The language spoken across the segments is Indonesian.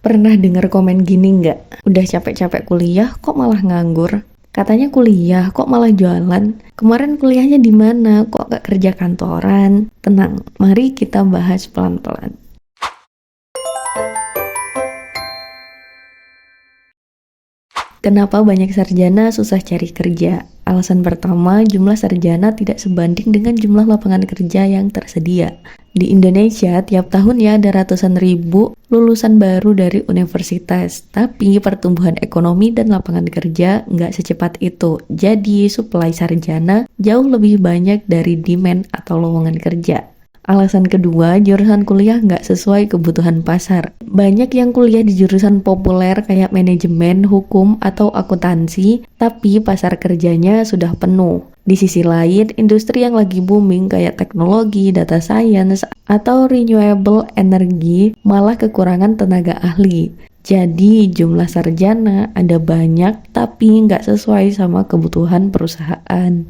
Pernah dengar komen gini nggak? Udah capek-capek kuliah kok malah nganggur? Katanya kuliah kok malah jualan? Kemarin kuliahnya di mana? Kok gak kerja kantoran? Tenang, mari kita bahas pelan-pelan. Kenapa banyak sarjana susah cari kerja? Alasan pertama, jumlah sarjana tidak sebanding dengan jumlah lapangan kerja yang tersedia. Di Indonesia, tiap tahun ya ada ratusan ribu lulusan baru dari universitas. Tapi pertumbuhan ekonomi dan lapangan kerja nggak secepat itu. Jadi, suplai sarjana jauh lebih banyak dari demand atau lowongan kerja. Alasan kedua, jurusan kuliah nggak sesuai kebutuhan pasar. Banyak yang kuliah di jurusan populer kayak manajemen, hukum, atau akuntansi, tapi pasar kerjanya sudah penuh. Di sisi lain, industri yang lagi booming kayak teknologi, data science, atau renewable energy malah kekurangan tenaga ahli. Jadi, jumlah sarjana ada banyak, tapi nggak sesuai sama kebutuhan perusahaan.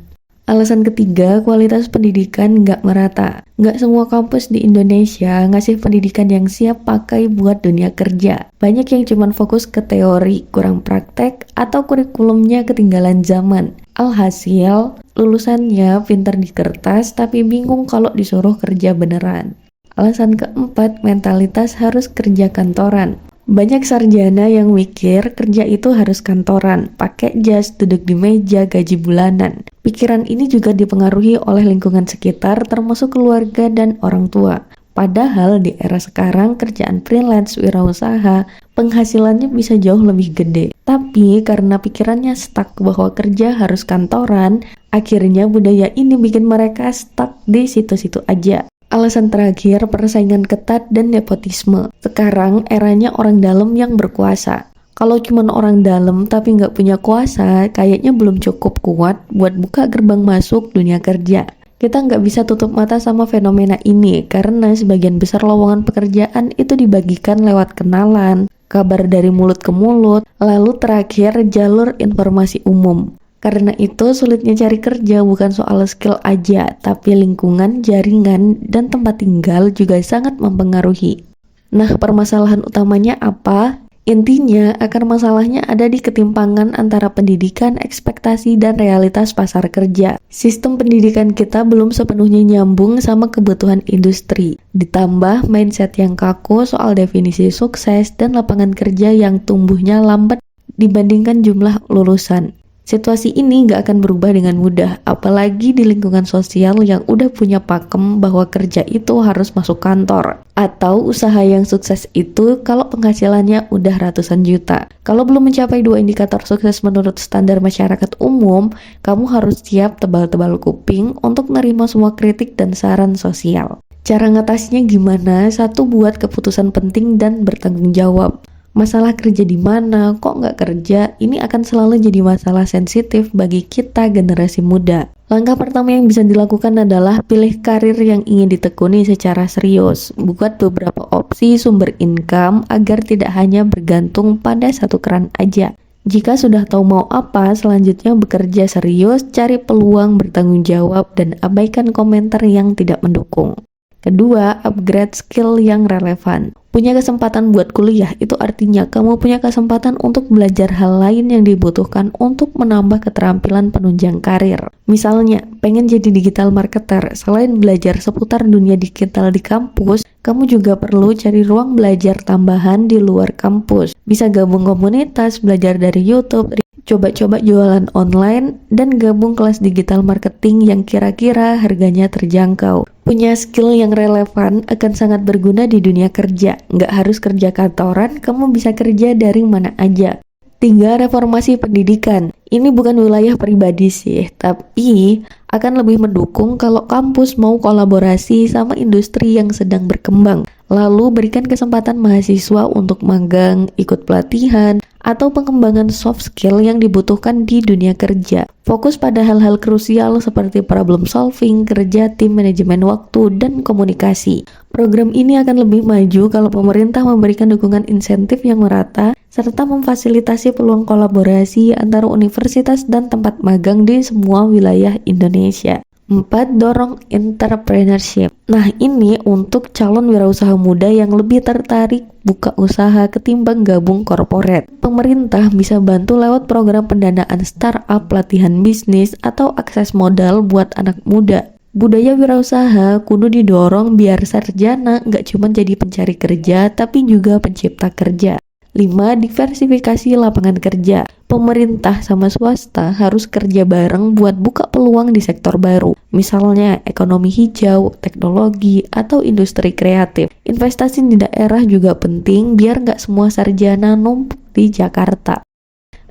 Alasan ketiga, kualitas pendidikan nggak merata. Nggak semua kampus di Indonesia ngasih pendidikan yang siap pakai buat dunia kerja. Banyak yang cuma fokus ke teori, kurang praktek, atau kurikulumnya ketinggalan zaman. Alhasil, lulusannya pintar di kertas tapi bingung kalau disuruh kerja beneran. Alasan keempat, mentalitas harus kerja kantoran. Banyak sarjana yang mikir kerja itu harus kantoran, pakai jas, duduk di meja, gaji bulanan. Pikiran ini juga dipengaruhi oleh lingkungan sekitar termasuk keluarga dan orang tua. Padahal di era sekarang kerjaan freelance, wirausaha, penghasilannya bisa jauh lebih gede. Tapi karena pikirannya stuck bahwa kerja harus kantoran, akhirnya budaya ini bikin mereka stuck di situ-situ aja. Alasan terakhir, persaingan ketat dan nepotisme. Sekarang eranya orang dalam yang berkuasa. Kalau cuma orang dalam tapi nggak punya kuasa, kayaknya belum cukup kuat buat buka gerbang masuk dunia kerja. Kita nggak bisa tutup mata sama fenomena ini, karena sebagian besar lowongan pekerjaan itu dibagikan lewat kenalan, kabar dari mulut ke mulut, lalu terakhir jalur informasi umum. Karena itu sulitnya cari kerja bukan soal skill aja, tapi lingkungan, jaringan, dan tempat tinggal juga sangat mempengaruhi. Nah, permasalahan utamanya apa? Intinya, akar masalahnya ada di ketimpangan antara pendidikan, ekspektasi, dan realitas pasar kerja. Sistem pendidikan kita belum sepenuhnya nyambung sama kebutuhan industri. Ditambah mindset yang kaku soal definisi sukses dan lapangan kerja yang tumbuhnya lambat dibandingkan jumlah lulusan. Situasi ini nggak akan berubah dengan mudah, apalagi di lingkungan sosial yang udah punya pakem bahwa kerja itu harus masuk kantor. Atau usaha yang sukses itu kalau penghasilannya udah ratusan juta. Kalau belum mencapai dua indikator sukses menurut standar masyarakat umum, kamu harus siap tebal-tebal kuping untuk menerima semua kritik dan saran sosial. Cara ngatasinya gimana? Satu, buat keputusan penting dan bertanggung jawab. Masalah kerja di mana, kok nggak kerja, ini akan selalu jadi masalah sensitif bagi kita generasi muda. Langkah pertama yang bisa dilakukan adalah pilih karir yang ingin ditekuni secara serius. Buat beberapa opsi sumber income agar tidak hanya bergantung pada satu keran aja. Jika sudah tahu mau apa, selanjutnya bekerja serius, cari peluang, bertanggung jawab, dan abaikan komentar yang tidak mendukung. Kedua, upgrade skill yang relevan. Punya kesempatan buat kuliah, itu artinya kamu punya kesempatan untuk belajar hal lain yang dibutuhkan untuk menambah keterampilan penunjang karir. Misalnya, pengen jadi digital marketer, selain belajar seputar dunia digital di kampus, kamu juga perlu cari ruang belajar tambahan di luar kampus. Bisa gabung komunitas, belajar dari YouTube, coba-coba jualan online, dan gabung kelas digital marketing yang kira-kira harganya terjangkau. Punya skill yang relevan akan sangat berguna di dunia kerja. Nggak harus kerja kantoran, kamu bisa kerja dari mana aja. 3. Reformasi pendidikan. Ini bukan wilayah pribadi sih, tapi akan lebih mendukung kalau kampus mau kolaborasi sama industri yang sedang berkembang. Lalu berikan kesempatan mahasiswa untuk magang, ikut pelatihan, atau pengembangan soft skill yang dibutuhkan di dunia kerja. Fokus pada hal-hal krusial seperti problem solving, kerja tim, manajemen waktu, dan komunikasi. Program ini akan lebih maju kalau pemerintah memberikan dukungan insentif yang merata, serta memfasilitasi peluang kolaborasi antara universitas dan tempat magang di semua wilayah Indonesia. 4. Dorong entrepreneurship. Nah, ini untuk calon wirausaha muda yang lebih tertarik buka usaha ketimbang gabung korporat. Pemerintah bisa bantu lewat program pendanaan startup, pelatihan bisnis, atau akses modal buat anak muda. Budaya wirausaha kudu didorong biar sarjana nggak cuma jadi pencari kerja, tapi juga pencipta kerja. 5. Diversifikasi lapangan kerja. Pemerintah sama swasta harus kerja bareng buat buka peluang di sektor baru. Misalnya ekonomi hijau, teknologi, atau industri kreatif. Investasi di daerah juga penting biar nggak semua sarjana numpuk di Jakarta.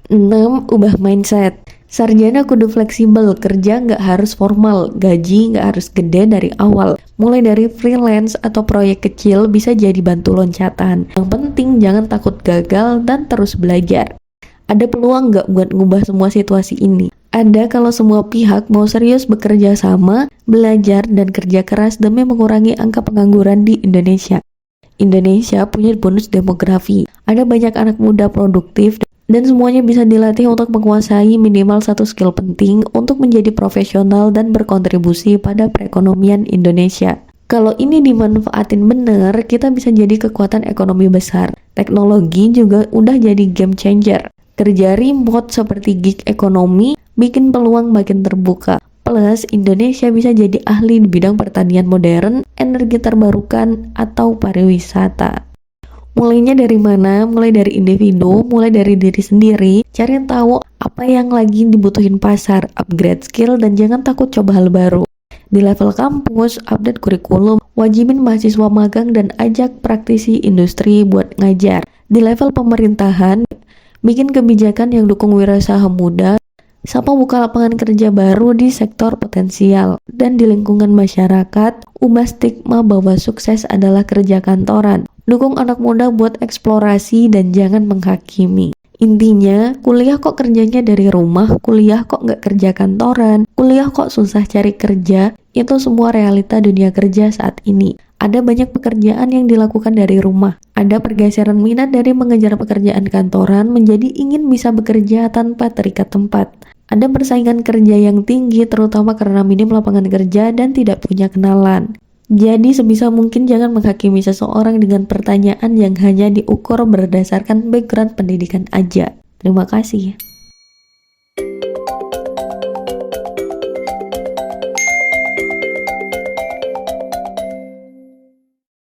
6. Ubah mindset. Sarjana kudu fleksibel, kerja nggak harus formal, gaji nggak harus gede dari awal. Mulai dari freelance atau proyek kecil bisa jadi bantu loncatan. Yang penting jangan takut gagal dan terus belajar. Ada peluang nggak buat ngubah semua situasi ini? Ada kalau semua pihak mau serius bekerja sama, belajar, dan kerja keras demi mengurangi angka pengangguran di Indonesia. Indonesia punya bonus demografi. Ada banyak anak muda produktif dan semuanya bisa dilatih untuk menguasai minimal satu skill penting untuk menjadi profesional dan berkontribusi pada perekonomian Indonesia. Kalau ini dimanfaatin benar, kita bisa jadi kekuatan ekonomi besar. Teknologi juga udah jadi game changer. Kerja remote seperti gig ekonomi bikin peluang makin terbuka. Plus, Indonesia bisa jadi ahli di bidang pertanian modern, energi terbarukan, atau pariwisata. Mulainya dari mana? Mulai dari individu, mulai dari diri sendiri. Cari tahu apa yang lagi dibutuhin pasar, upgrade skill, dan jangan takut coba hal baru. Di level kampus, update kurikulum, wajibin mahasiswa magang dan ajak praktisi industri buat ngajar. Di level pemerintahan, bikin kebijakan yang dukung wirausaha muda, sapa buka lapangan kerja baru di sektor potensial. Dan di lingkungan masyarakat, ubah stigma bahwa sukses adalah kerja kantoran. Dukung anak muda buat eksplorasi dan jangan menghakimi. Intinya, kuliah kok kerjanya dari rumah, kuliah kok nggak kerja kantoran, kuliah kok susah cari kerja, itu semua realita dunia kerja saat ini. Ada banyak pekerjaan yang dilakukan dari rumah. Ada pergeseran minat dari mengejar pekerjaan kantoran menjadi ingin bisa bekerja tanpa terikat tempat. Ada persaingan kerja yang tinggi terutama karena minim lapangan kerja dan tidak punya kenalan. Jadi sebisa mungkin jangan menghakimi seseorang dengan pertanyaan yang hanya diukur berdasarkan background pendidikan aja. Terima kasih.